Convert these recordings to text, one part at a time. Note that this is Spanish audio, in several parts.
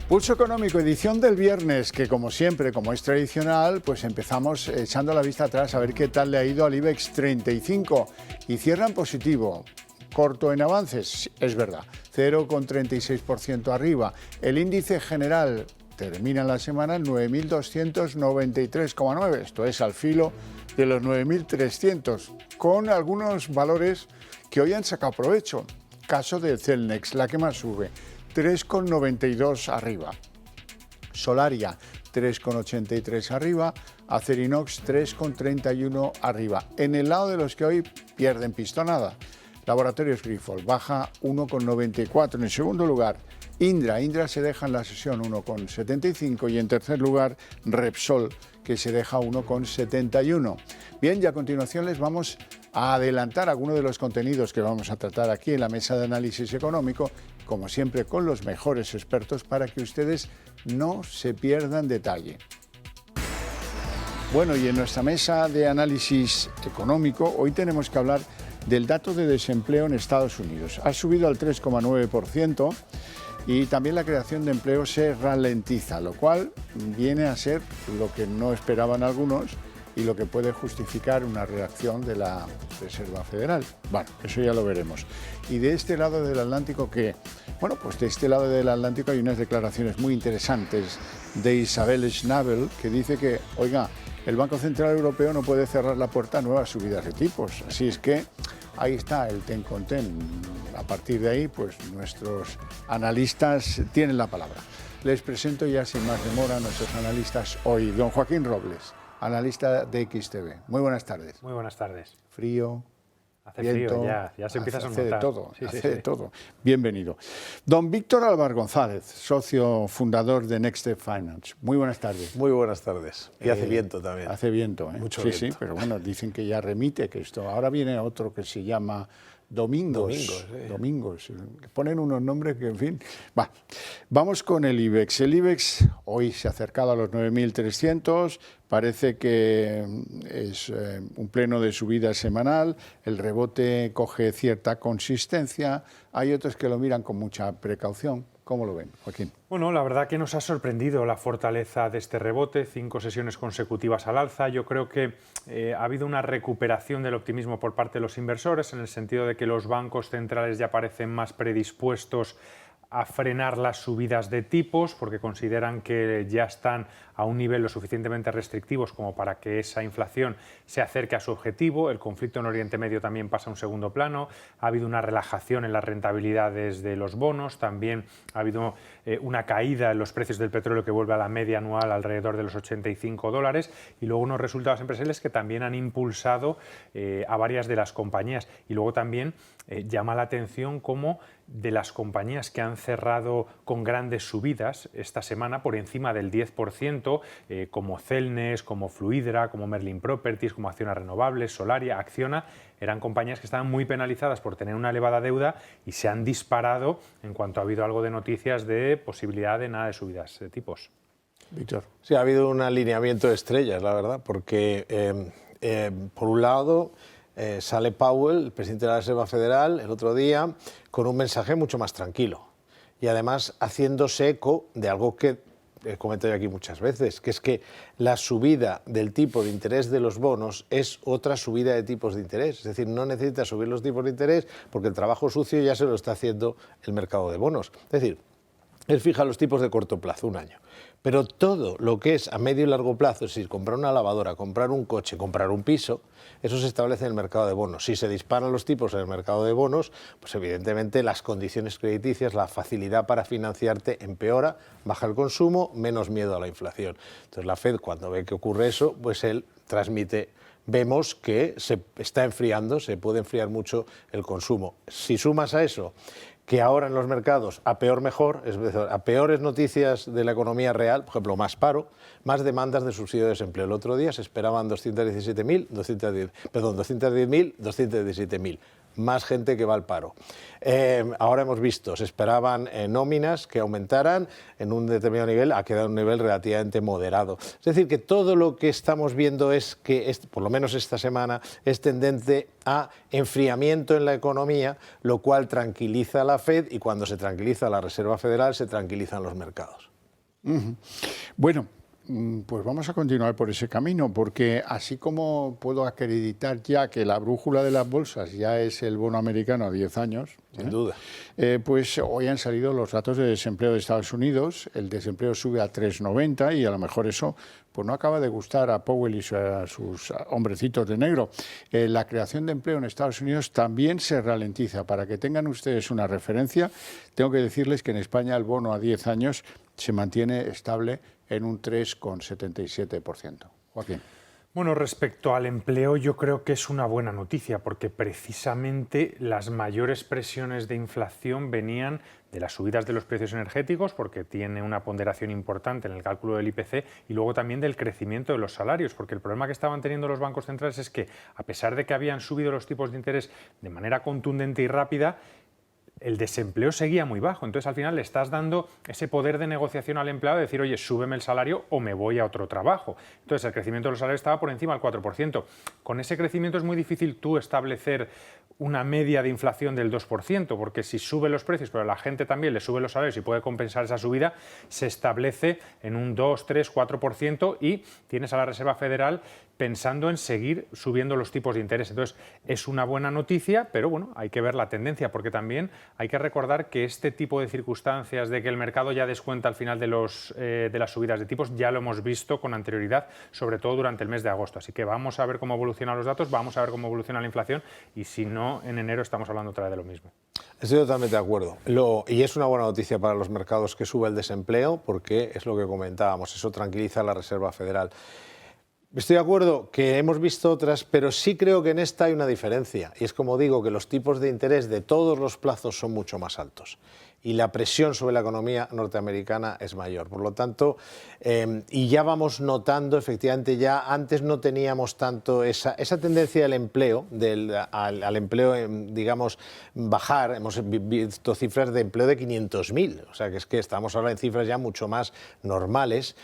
Pulso Económico, edición del viernes, que como siempre, como es tradicional, pues empezamos echando la vista atrás a ver qué tal le ha ido al IBEX 35 y cierran positivo. Corto en avances, es verdad, 0,36% arriba. El índice general termina la semana en 9.293,9, esto es al filo de los 9.300, con algunos valores que hoy han sacado provecho. Caso de Celnex, la que más sube, 3,92 arriba. Solaria, 3,83 arriba. Acerinox, 3,31 arriba. En el lado de los que hoy pierden pistonada, Laboratorios Grifols baja 1,94. En el segundo lugar, Indra se deja en la sesión 1,75 y en tercer lugar, Repsol, que se deja 1,71. Bien, y a continuación les vamos a adelantar algunos de los contenidos que vamos a tratar aquí en la mesa de análisis económico, como siempre con los mejores expertos para que ustedes no se pierdan detalle. Bueno, y en nuestra mesa de análisis económico hoy tenemos que hablar del dato de desempleo en Estados Unidos. Ha subido al 3,9% y también la creación de empleo se ralentiza, lo cual viene a ser lo que no esperaban algunos y lo que puede justificar una reacción de la Reserva Federal. Bueno, eso ya lo veremos. Y de este lado del Atlántico de este lado del Atlántico hay unas declaraciones muy interesantes de Isabel Schnabel, que dice que, oiga, el Banco Central Europeo no puede cerrar la puerta a nuevas subidas de tipos. Así es que ahí está el ten con ten. A partir de ahí, pues nuestros analistas tienen la palabra. Les presento ya sin más demora a nuestros analistas hoy. Don Joaquín Robles, analista de XTV. Muy buenas tardes. Muy buenas tardes. Frío. Hace viento, frío ya se empieza a notar. Hace de todo. Bienvenido. Don Víctor Álvar González, socio fundador de Next Step Finance. Muy buenas tardes. Muy buenas tardes. Y hace viento también. Hace viento, ¿eh? Mucho viento. Sí, pero bueno, dicen que ya remite, que esto. Ahora viene otro que se llama Domingos. Domingos. Ponen unos nombres que, en fin. Vamos con el IBEX. El IBEX hoy se ha acercado a los 9.300. Parece que es un pleno de subida semanal. El rebote coge cierta consistencia. Hay otros que lo miran con mucha precaución. ¿Cómo lo ven, Joaquín? Bueno, la verdad que nos ha sorprendido la fortaleza de este rebote, 5 sesiones consecutivas al alza. Yo creo que ha habido una recuperación del optimismo por parte de los inversores, en el sentido de que los bancos centrales ya parecen más predispuestos a frenar las subidas de tipos porque consideran que ya están a un nivel lo suficientemente restrictivos como para que esa inflación se acerque a su objetivo. El conflicto en Oriente Medio también pasa a un segundo plano. Ha habido una relajación en las rentabilidades de los bonos. También ha habido una caída en los precios del petróleo que vuelve a la media anual alrededor de los $85. Y luego unos resultados empresariales que también han impulsado a varias de las compañías. Y luego también llama la atención cómo de las compañías que han cerrado con grandes subidas esta semana por encima del 10%, como Celnex, como Fluidra, como Merlin Properties, como Acciona Renovables, Solaria, Acciona, eran compañías que estaban muy penalizadas por tener una elevada deuda y se han disparado en cuanto ha habido algo de noticias de posibilidad de nada de subidas de tipos. Víctor. Sí, ha habido un alineamiento de estrellas, la verdad, porque por un lado sale Powell, el presidente de la Reserva Federal, el otro día, con un mensaje mucho más tranquilo y además haciéndose eco de algo que he comentado aquí muchas veces, que es que la subida del tipo de interés de los bonos es otra subida de tipos de interés. Es decir, no necesita subir los tipos de interés porque el trabajo sucio ya se lo está haciendo el mercado de bonos. Es decir, él fija los tipos de corto plazo, un año. Pero todo lo que es a medio y largo plazo, es decir, comprar una lavadora, comprar un coche, comprar un piso, eso se establece en el mercado de bonos. Si se disparan los tipos en el mercado de bonos, pues evidentemente las condiciones crediticias, la facilidad para financiarte empeora, baja el consumo, menos miedo a la inflación. Entonces la Fed, cuando ve que ocurre eso, pues él transmite. Vemos que se está enfriando, se puede enfriar mucho el consumo. Si sumas a eso que ahora en los mercados, a peor mejor, es decir, a peores noticias de la economía real, por ejemplo, más paro, más demandas de subsidio de desempleo. El otro día se esperaban 210.000, más gente que va al paro. Ahora hemos visto, se esperaban nóminas que aumentaran en un determinado nivel, ha quedado un nivel relativamente moderado. Es decir, que todo lo que estamos viendo es que, por lo menos esta semana, es tendente a enfriamiento en la economía, lo cual tranquiliza a la Fed y cuando se tranquiliza la Reserva Federal se tranquilizan los mercados. Bueno, pues vamos a continuar por ese camino, porque así como puedo acreditar ya que la brújula de las bolsas ya es el bono americano a 10 años, Sin duda. pues hoy han salido los datos de desempleo de Estados Unidos, el desempleo sube a 3,90 y a lo mejor eso pues no acaba de gustar a Powell y a sus hombrecitos de negro. La creación de empleo en Estados Unidos también se ralentiza. Para que tengan ustedes una referencia, tengo que decirles que en España el bono a 10 años se mantiene estable en un 3,77%. Joaquín. Bueno, respecto al empleo, yo creo que es una buena noticia porque precisamente las mayores presiones de inflación venían de las subidas de los precios energéticos, porque tiene una ponderación importante en el cálculo del IPC, y luego también del crecimiento de los salarios, porque el problema que estaban teniendo los bancos centrales es que, a pesar de que habían subido los tipos de interés de manera contundente y rápida, el desempleo seguía muy bajo. Entonces, al final le estás dando ese poder de negociación al empleado de decir, oye, súbeme el salario o me voy a otro trabajo. Entonces, el crecimiento de los salarios estaba por encima del 4%. Con ese crecimiento es muy difícil tú establecer una media de inflación del 2%, porque si sube los precios, pero la gente también le sube los salarios y puede compensar esa subida, se establece en un 2, 3, 4% y tienes a la Reserva Federal pensando en seguir subiendo los tipos de interés. Entonces, es una buena noticia, pero bueno, hay que ver la tendencia, porque también hay que recordar que este tipo de circunstancias de que el mercado ya descuenta al final de las subidas de tipos, ya lo hemos visto con anterioridad, sobre todo durante el mes de agosto. Así que vamos a ver cómo evolucionan los datos, vamos a ver cómo evoluciona la inflación y si no, en enero estamos hablando otra vez de lo mismo. Estoy totalmente de acuerdo. Y es una buena noticia para los mercados que sube el desempleo, porque es lo que comentábamos, eso tranquiliza a la Reserva Federal. Estoy de acuerdo que hemos visto otras, pero sí creo que en esta hay una diferencia. Y es como digo, que los tipos de interés de todos los plazos son mucho más altos. Y la presión sobre la economía norteamericana es mayor. Por lo tanto, y ya vamos notando, efectivamente, ya antes no teníamos tanto esa tendencia del empleo, al empleo, digamos, bajar. Hemos visto cifras de empleo de 500.000, o sea, que es que estamos ahora en cifras ya mucho más normales.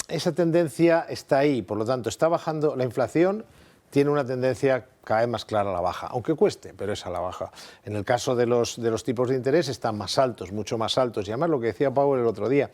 Esa tendencia está ahí, por lo tanto, está bajando la inflación, tiene una tendencia cada vez más clara a la baja, aunque cueste, pero es a la baja. En el caso de los tipos de interés están más altos, mucho más altos, y además lo que decía Powell el otro día,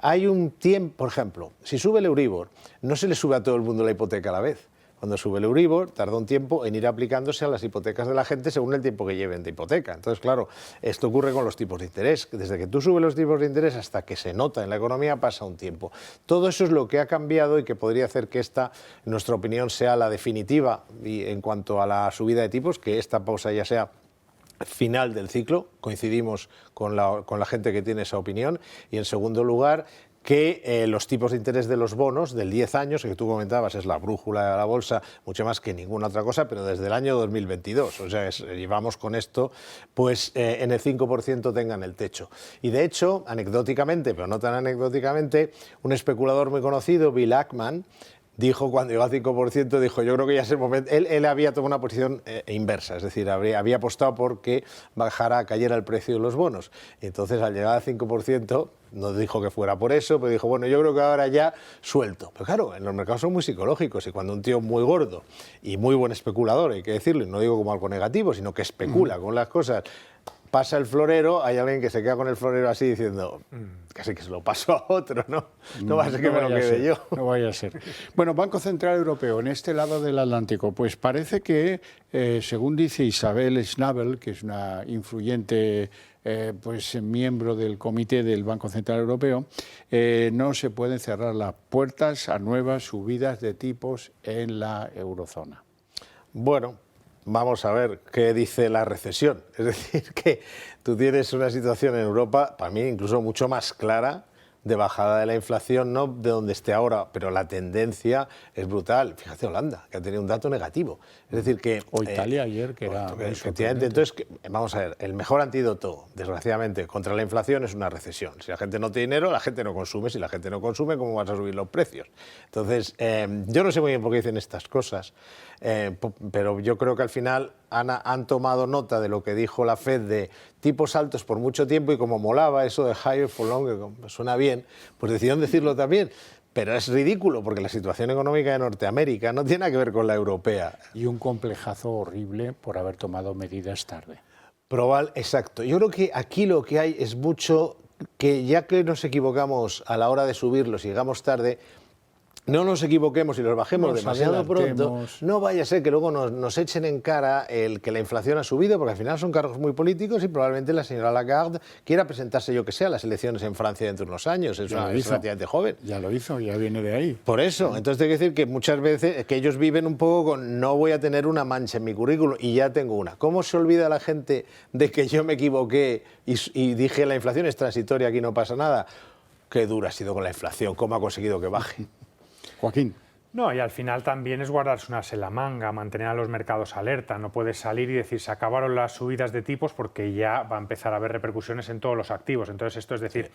hay un tiempo, por ejemplo, si sube el Euribor, no se le sube a todo el mundo la hipoteca a la vez. Cuando sube el Euribor, tarda un tiempo en ir aplicándose a las hipotecas de la gente según el tiempo que lleven de hipoteca. Entonces, claro, esto ocurre con los tipos de interés. Desde que tú subes los tipos de interés hasta que se nota en la economía pasa un tiempo. Todo eso es lo que ha cambiado y que podría hacer que esta, en nuestra opinión, sea la definitiva y en cuanto a la subida de tipos, que esta pausa ya sea final del ciclo. Coincidimos con la gente que tiene esa opinión. Y en segundo lugar, que los tipos de interés de los bonos del 10 años, que tú comentabas, es la brújula de la bolsa, mucho más que ninguna otra cosa, pero desde el año 2022, o sea, llevamos con esto, pues en el 5% tengan el techo. Y de hecho, anecdóticamente, pero no tan anecdóticamente, un especulador muy conocido, Bill Ackman, dijo cuando llegó al 5%, dijo, yo creo que ya es el momento. Él había tomado una posición inversa, es decir, había apostado por que cayera el precio de los bonos. Y entonces, al llegar al 5%, no dijo que fuera por eso, pero dijo, bueno, yo creo que ahora ya suelto. Pero claro, en los mercados son muy psicológicos y cuando un tío muy gordo y muy buen especulador, hay que decirlo, y no digo como algo negativo, sino que especula con las cosas, pasa el florero, hay alguien que se queda con el florero así diciendo, casi que se lo paso a otro, ¿no? No va a ser que me lo quede yo. No vaya a ser. Bueno, Banco Central Europeo, en este lado del Atlántico, pues parece que, según dice Isabel Schnabel, que es una influyente pues miembro del comité del Banco Central Europeo, no se pueden cerrar las puertas a nuevas subidas de tipos en la eurozona. Bueno, vamos a ver qué dice la recesión. Es decir, que tú tienes una situación en Europa, para mí incluso mucho más clara, de bajada de la inflación, no de donde esté ahora, pero la tendencia es brutal. Fíjate Holanda, que ha tenido un dato negativo. Es decir, que... O Italia ayer, que era... Efectivamente, entonces, vamos a ver, el mejor antídoto, desgraciadamente, contra la inflación es una recesión. Si la gente no tiene dinero, la gente no consume. Si la gente no consume, ¿cómo vas a subir los precios? Entonces, yo no sé muy bien por qué dicen estas cosas, pero yo creo que al final han tomado nota de lo que dijo la Fed de tipos altos por mucho tiempo y como molaba eso de higher for longer, suena bien, pues decidieron decirlo también. Pero es ridículo porque la situación económica de Norteamérica no tiene nada que ver con la europea. Y un complejazo horrible por haber tomado medidas tarde. Exacto. Yo creo que aquí lo que hay es mucho que ya que nos equivocamos a la hora de subirlos y llegamos tarde, no nos equivoquemos y los bajemos demasiado pronto, no vaya a ser que luego nos echen en cara el que la inflación ha subido, porque al final son cargos muy políticos y probablemente la señora Lagarde quiera presentarse, yo que sé, a las elecciones en Francia dentro de unos años, es relativamente joven. Ya lo hizo, ya viene de ahí. Por eso, entonces hay que decir que muchas veces que ellos viven un poco con no voy a tener una mancha en mi currículum y ya tengo una. ¿Cómo se olvida la gente de que yo me equivoqué y dije la inflación es transitoria, aquí no pasa nada? Qué dura ha sido con la inflación, cómo ha conseguido que baje. Joaquín. No, y al final también es guardarse un as en la manga, mantener a los mercados alerta. No puedes salir y decir se acabaron las subidas de tipos porque ya va a empezar a haber repercusiones en todos los activos. Entonces esto es decir,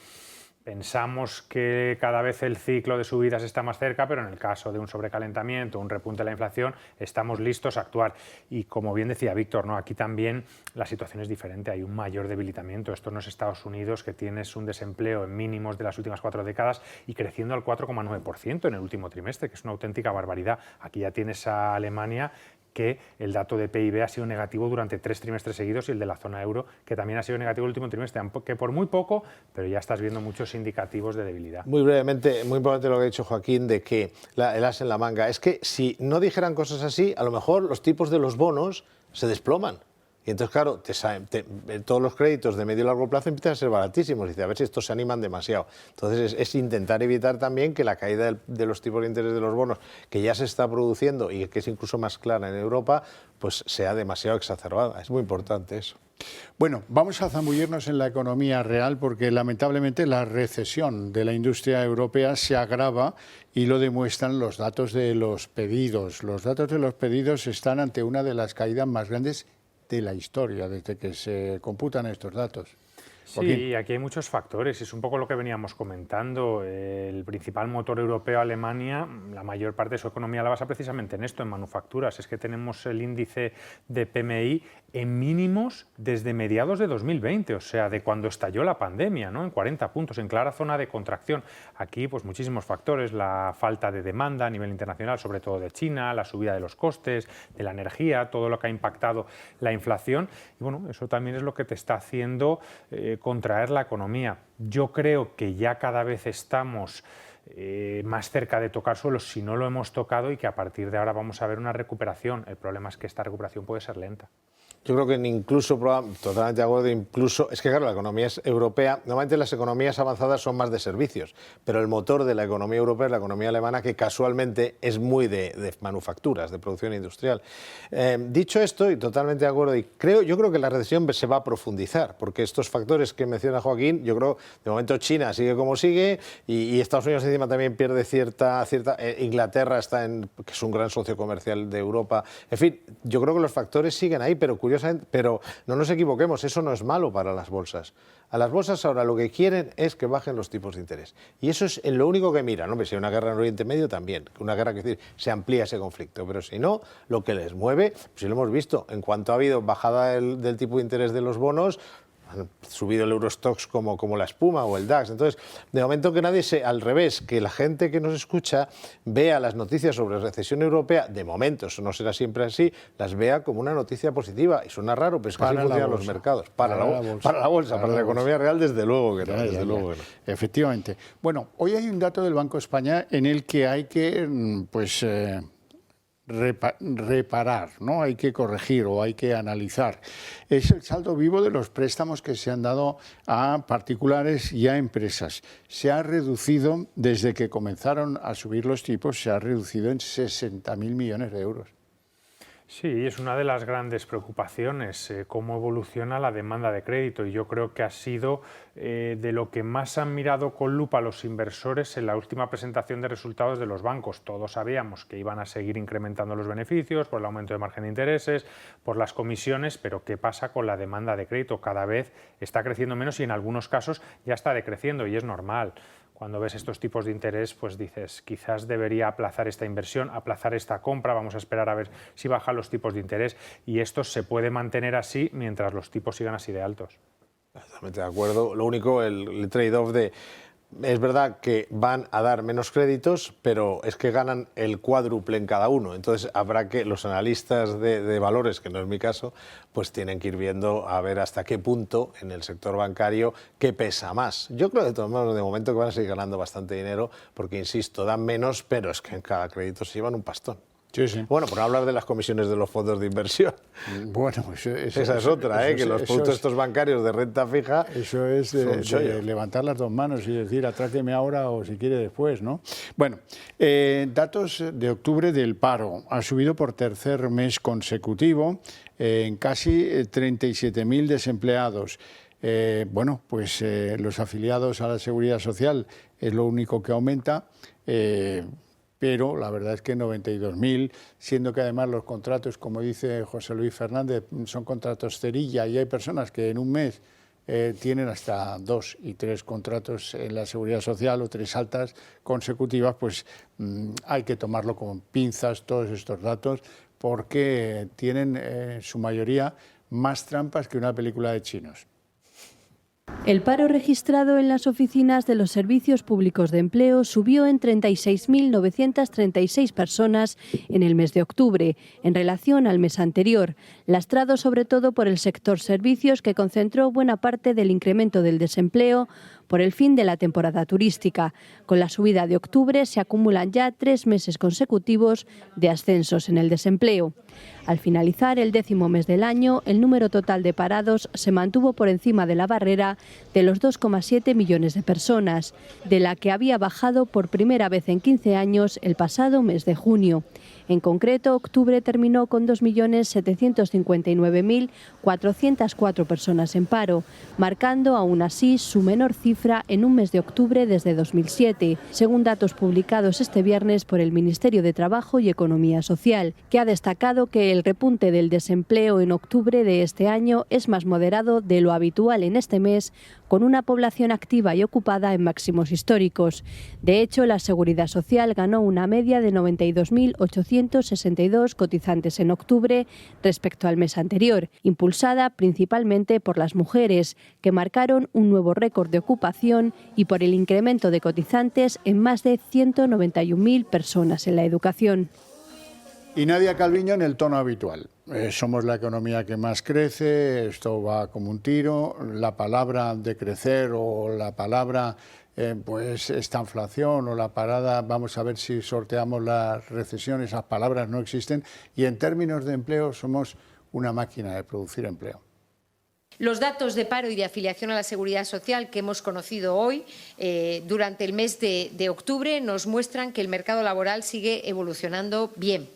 pensamos que cada vez el ciclo de subidas está más cerca, pero en el caso de un sobrecalentamiento, un repunte de la inflación, estamos listos a actuar. Y como bien decía Víctor, ¿no? Aquí también la situación es diferente, hay un mayor debilitamiento. Esto no es Estados Unidos, que tienes un desempleo en mínimos de las últimas 4 décadas y creciendo al 4,9% en el último trimestre, que es una auténtica barbaridad. Aquí ya tienes a Alemania, que el dato de PIB ha sido negativo durante 3 trimestres seguidos y el de la zona euro, que también ha sido negativo el último trimestre, que por muy poco, pero ya estás viendo muchos indicativos de debilidad. Muy brevemente, muy importante lo que ha dicho Joaquín de que el as en la manga. Es que si no dijeran cosas así, a lo mejor los tipos de los bonos se desploman. Y entonces, claro, todos los créditos de medio y largo plazo empiezan a ser baratísimos. Y dice, a ver si estos se animan demasiado. Entonces, es intentar evitar también que la caída de los tipos de interés de los bonos, que ya se está produciendo y que es incluso más clara en Europa, pues sea demasiado exacerbada. Es muy importante eso. Bueno, vamos a zambullirnos en la economía real porque lamentablemente la recesión de la industria europea se agrava y lo demuestran los datos de los pedidos. Los datos de los pedidos están ante una de las caídas más grandes de la historia, desde que se computan estos datos. Joaquín. Sí, aquí hay muchos factores, es un poco lo que veníamos comentando. El principal motor europeo, Alemania, la mayor parte de su economía la basa precisamente en esto, en manufacturas. Es que tenemos el índice de PMI en mínimos desde mediados de 2020, o sea, de cuando estalló la pandemia, ¿no? En 40 puntos, en clara zona de contracción. Aquí, pues muchísimos factores, la falta de demanda a nivel internacional, sobre todo de China, la subida de los costes, de la energía, todo lo que ha impactado la inflación. Y bueno, eso también es lo que te está haciendo contraer la economía. Yo creo que ya cada vez estamos más cerca de tocar suelo, si no lo hemos tocado, y que a partir de ahora vamos a ver una recuperación. El problema es que esta recuperación puede ser lenta. Yo creo que incluso, totalmente de acuerdo, incluso, es que claro, la economía es europea, normalmente las economías avanzadas son más de servicios, pero el motor de la economía europea es la economía alemana, que casualmente es muy de manufacturas, de producción industrial. Dicho esto, y totalmente de acuerdo, y yo creo que la recesión se va a profundizar, porque estos factores que menciona Joaquín, yo creo, de momento China sigue como sigue, y Estados Unidos encima también pierde cierta Inglaterra está que es un gran socio comercial de Europa, en fin, yo creo que los factores siguen ahí, pero no nos equivoquemos, eso no es malo para las bolsas. A las bolsas ahora lo que quieren es que bajen los tipos de interés. Y eso es lo único que miran. ¿No? Si hay una guerra en Oriente Medio también, una guerra que se amplía ese conflicto. Pero si no, lo que les mueve, pues lo hemos visto, en cuanto ha habido bajada del tipo de interés de los bonos, han subido el Eurostoxx como la espuma o el DAX. Entonces, de momento que al revés, que la gente que nos escucha vea las noticias sobre recesión europea, de momento, eso no será siempre así, las vea como una noticia positiva. Y suena raro, pero es que así funcionan los mercados. Para la bolsa, para la economía real, desde luego que no. Efectivamente. Bueno, hoy hay un dato del Banco de España en el que hay que, pues, reparar, ¿no? Hay que corregir o hay que analizar. Es el saldo vivo de los préstamos que se han dado a particulares y a empresas. Se ha reducido, desde que comenzaron a subir los tipos, se ha reducido en 60.000 millones de euros. Sí, es una de las grandes preocupaciones, cómo evoluciona la demanda de crédito, y yo creo que ha sido de lo que más han mirado con lupa los inversores en la última presentación de resultados de los bancos. Todos sabíamos que iban a seguir incrementando los beneficios por el aumento de margen de intereses, por las comisiones, pero ¿qué pasa con la demanda de crédito? Cada vez está creciendo menos y en algunos casos ya está decreciendo, y es normal. Cuando ves estos tipos de interés, pues dices, quizás debería aplazar esta inversión, aplazar esta compra, vamos a esperar a ver si bajan los tipos de interés, y esto se puede mantener así mientras los tipos sigan así de altos. Totalmente de acuerdo. Lo único, el trade-off de Es verdad que van a dar menos créditos, pero es que ganan el cuádruple en cada uno. Entonces habrá que, los analistas de valores, que no es mi caso, pues tienen que ir viendo a ver hasta qué punto en el sector bancario qué pesa más. Yo creo de todos modos de momento que van a seguir ganando bastante dinero porque, insisto, dan menos, pero es que en cada crédito se llevan un pastón. Sí, sí. Bueno, por no hablar de las comisiones de los fondos de inversión. Bueno, pues esa es otra, que los productos estos bancarios de renta fija. Eso es de levantar las dos manos y decir, atráqueme ahora o si quiere después, ¿no? Bueno, datos de octubre del paro. Ha subido por tercer mes consecutivo en casi 37.000 desempleados. Bueno, pues los afiliados a la Seguridad Social es lo único que aumenta. Pero la verdad es que 92.000, siendo que además los contratos, como dice José Luis Fernández, son contratos cerilla y hay personas que en un mes tienen hasta 2 y 3 contratos en la Seguridad Social o 3 altas consecutivas, pues hay que tomarlo con pinzas todos estos datos porque tienen en su mayoría más trampas que una película de chinos. El paro registrado en las oficinas de los servicios públicos de empleo subió en 36.936 personas en el mes de octubre, en relación al mes anterior, lastrado sobre todo por el sector servicios, que concentró buena parte del incremento del desempleo por el fin de la temporada turística. Con la subida de octubre se acumulan ya 3 meses consecutivos de ascensos en el desempleo. Al finalizar el 10º mes del año, el número total de parados se mantuvo por encima de la barrera de los 2,7 millones de personas, de la que había bajado por primera vez en 15 años el pasado mes de junio. En concreto, octubre terminó con 2.759.404 personas en paro, marcando aún así su menor cifra en un mes de octubre desde 2007, según datos publicados este viernes por el Ministerio de Trabajo y Economía Social, que ha destacado que el repunte del desempleo en octubre de este año es más moderado de lo habitual en este mes, con una población activa y ocupada en máximos históricos. De hecho, la Seguridad Social ganó una media de 92.862 cotizantes en octubre respecto al mes anterior, impulsada principalmente por las mujeres, que marcaron un nuevo récord de ocupación, y por el incremento de cotizantes en más de 191.000 personas en la educación. Y Nadia Calviño en el tono habitual. Somos la economía que más crece, esto va como un tiro, la palabra de crecer o la palabra pues esta inflación o la parada, vamos a ver si sorteamos la recesión, esas palabras no existen, y en términos de empleo somos una máquina de producir empleo. Los datos de paro y de afiliación a la Seguridad Social que hemos conocido hoy durante el mes de octubre nos muestran que el mercado laboral sigue evolucionando bien.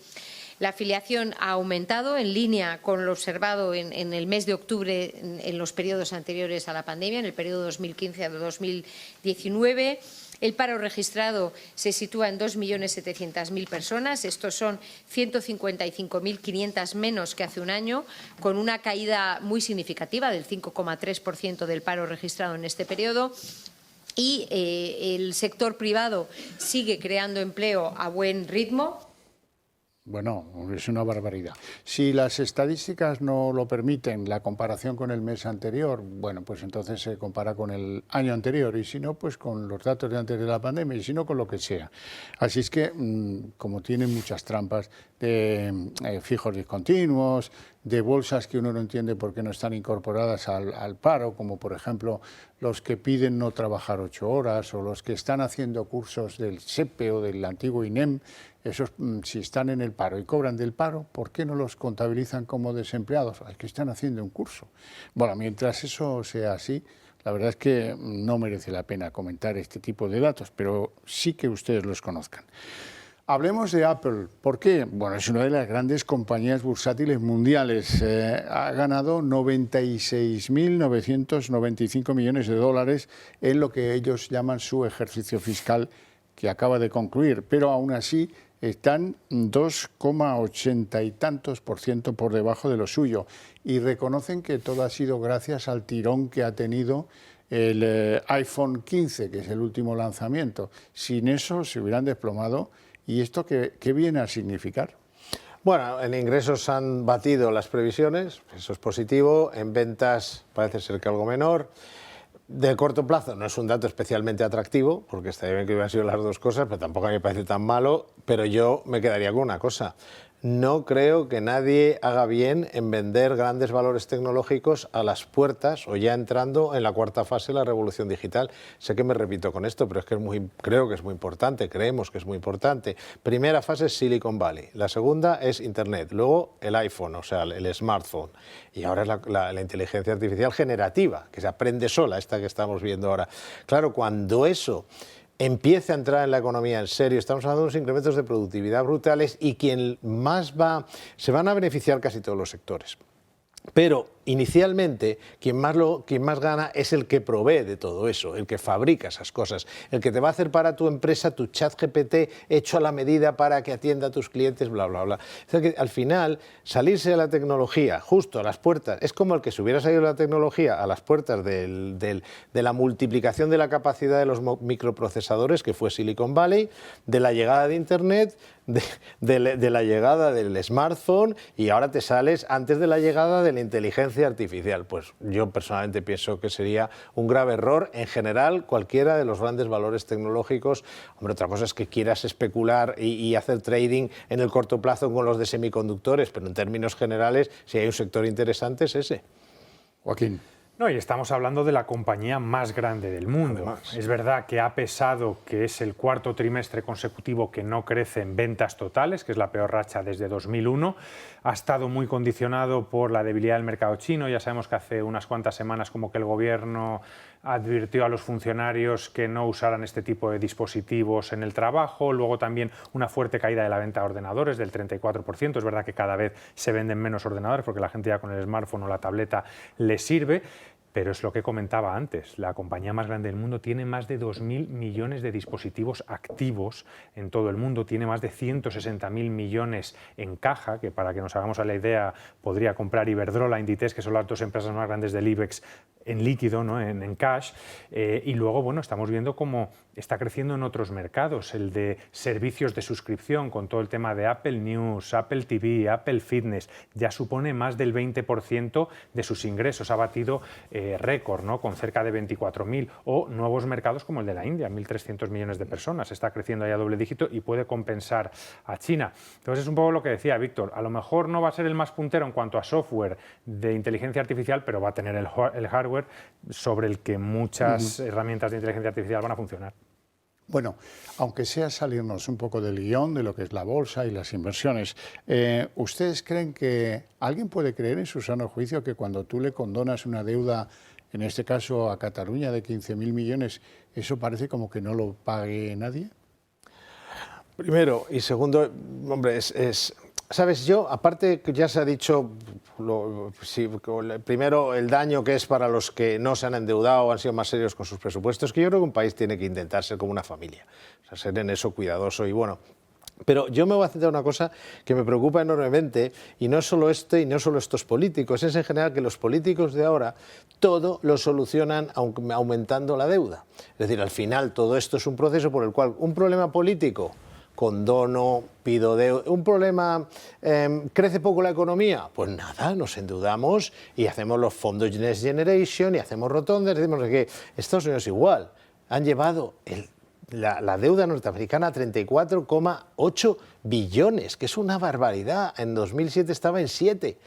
La afiliación ha aumentado en línea con lo observado en el mes de octubre en los periodos anteriores a la pandemia, en el periodo 2015 a 2019. El paro registrado se sitúa en 2.700.000 personas. Estos son 155.500 menos que hace un año, con una caída muy significativa del 5,3% del paro registrado en este periodo. Y el sector privado sigue creando empleo a buen ritmo. Bueno, es una barbaridad. Si las estadísticas no lo permiten, la comparación con el mes anterior, bueno, pues entonces se compara con el año anterior, y si no, pues con los datos de antes de la pandemia, y si no, con lo que sea. Así es que, como tienen muchas trampas de fijos discontinuos, de bolsas que uno no entiende por qué no están incorporadas al paro, como por ejemplo los que piden no trabajar 8 horas o los que están haciendo cursos del SEPE o del antiguo INEM, esos si están en el paro y cobran del paro, ¿por qué no los contabilizan como desempleados? Es que están haciendo un curso. Bueno, mientras eso sea así, la verdad es que no merece la pena comentar este tipo de datos, pero sí que ustedes los conozcan. Hablemos de Apple. ¿Por qué? Bueno, es una de las grandes compañías bursátiles mundiales. Ha ganado 96.995 millones de dólares en lo que ellos llaman su ejercicio fiscal, que acaba de concluir, pero aún así están 2,80 y tantos % por debajo de lo suyo, y reconocen que todo ha sido gracias al tirón que ha tenido el iPhone 15, que es el último lanzamiento. Sin eso se hubieran desplomado. ¿Y esto qué viene a significar? Bueno, en ingresos han batido las previsiones, eso es positivo. En ventas parece ser que algo menor. De corto plazo no es un dato especialmente atractivo, porque estaría bien que hubieran sido las dos cosas, pero tampoco a mí me parece tan malo, pero yo me quedaría con una cosa. No creo que nadie haga bien en vender grandes valores tecnológicos a las puertas o ya entrando en la cuarta fase de la revolución digital. Sé que me repito con esto, pero es que creo que es muy importante, creemos que es muy importante. Primera fase es Silicon Valley, la segunda es Internet, luego el iPhone, o sea, el smartphone, y ahora es la inteligencia artificial generativa, que se aprende sola, esta que estamos viendo ahora. Claro, cuando eso empiece a entrar en la economía en serio, estamos hablando de unos incrementos de productividad brutales y se van a beneficiar casi todos los sectores. Pero inicialmente quien más gana es el que provee de todo eso, el que fabrica esas cosas, el que te va a hacer para tu empresa tu chat GPT hecho a la medida para que atienda a tus clientes, bla, bla, bla. O sea que al final salirse de la tecnología justo a las puertas, es como el que se hubiera salido de la tecnología a las puertas de la multiplicación de la capacidad de los microprocesadores, que fue Silicon Valley, de la llegada de Internet, de la llegada del smartphone, y ahora te sales antes de la llegada de la inteligencia artificial. Pues yo personalmente pienso que sería un grave error en general cualquiera de los grandes valores tecnológicos. Hombre, otra cosa es que quieras especular y hacer trading en el corto plazo con los de semiconductores, pero en términos generales, si hay un sector interesante es ese. Joaquín. No, y estamos hablando de la compañía más grande del mundo. Además, es verdad que ha pesado que es el cuarto trimestre consecutivo que no crece en ventas totales, que es la peor racha desde 2001. Ha estado muy condicionado por la debilidad del mercado chino. Ya sabemos que hace unas cuantas semanas como que el gobierno advirtió a los funcionarios que no usaran este tipo de dispositivos en el trabajo. Luego también una fuerte caída de la venta de ordenadores del 34%. Es verdad que cada vez se venden menos ordenadores porque la gente ya con el smartphone o la tableta le sirve. Pero es lo que comentaba antes, la compañía más grande del mundo tiene más de 2.000 millones de dispositivos activos en todo el mundo, tiene más de 160.000 millones en caja, que para que nos hagamos a la idea podría comprar Iberdrola, Inditex, que son las dos empresas más grandes del IBEX, en líquido, ¿no? en cash, y luego bueno, estamos viendo cómo está creciendo en otros mercados, el de servicios de suscripción con todo el tema de Apple News, Apple TV, Apple Fitness, ya supone más del 20% de sus ingresos, ha batido récord, ¿no? Con cerca de 24.000, o nuevos mercados como el de la India, 1.300 millones de personas, está creciendo ahí a doble dígito y puede compensar a China. Entonces es un poco lo que decía Víctor, a lo mejor no va a ser el más puntero en cuanto a software de inteligencia artificial, pero va a tener el hardware sobre el que muchas herramientas de inteligencia artificial van a funcionar. Bueno, aunque sea salirnos un poco del guión de lo que es la bolsa y las inversiones, ¿ustedes creen que alguien puede creer en su sano juicio que cuando tú le condonas una deuda, en este caso a Cataluña, de 15.000 millones, eso parece como que no lo pague nadie? Primero, y segundo, hombre, ¿sabes? Yo, aparte que ya se ha dicho, primero el daño que es para los que no se han endeudado o han sido más serios con sus presupuestos, que yo creo que un país tiene que intentar ser como una familia, o sea, ser en eso cuidadoso y bueno. Pero yo me voy a centrar en una cosa que me preocupa enormemente, y no es solo y no solo estos políticos, es en general que los políticos de ahora todo lo solucionan aumentando la deuda. Es decir, al final todo esto es un proceso por el cual un problema político, condono, pido deuda, un problema, ¿crece poco la economía? Pues nada, nos endeudamos y hacemos los fondos Next Generation y hacemos rotondas, decimos que Estados Unidos igual, han llevado la deuda norteamericana a 34,8 billones, que es una barbaridad. En 2007 estaba en 7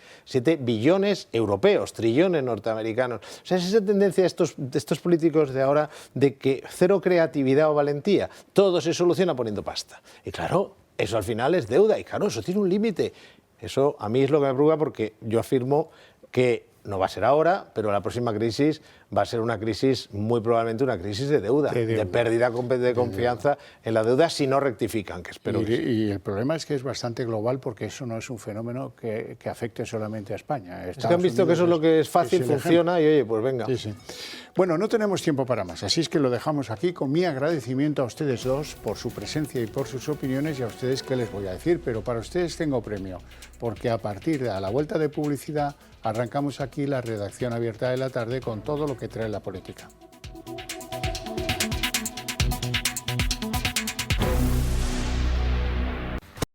billones europeos, trillones norteamericanos. O sea, es esa tendencia de estos políticos de ahora de que cero creatividad o valentía, todo se soluciona poniendo pasta. Y claro, eso al final es deuda y claro, eso tiene un límite. Eso a mí es lo que me preocupa porque yo afirmo que no va a ser ahora, pero la próxima crisis va a ser una crisis, muy probablemente una crisis de deuda, de pérdida de confianza en la deuda si no rectifican, que espero que sí. Y el problema es que es bastante global porque eso no es un fenómeno que afecte solamente a España. Es que han visto que eso es lo que es fácil, funciona y oye, pues venga. Sí, sí. Bueno, no tenemos tiempo para más, así es que lo dejamos aquí con mi agradecimiento a ustedes dos por su presencia y por sus opiniones y a ustedes qué les voy a decir, pero para ustedes tengo premio, porque a partir de la vuelta de publicidad arrancamos aquí la redacción abierta de la tarde con todo lo que trae la política.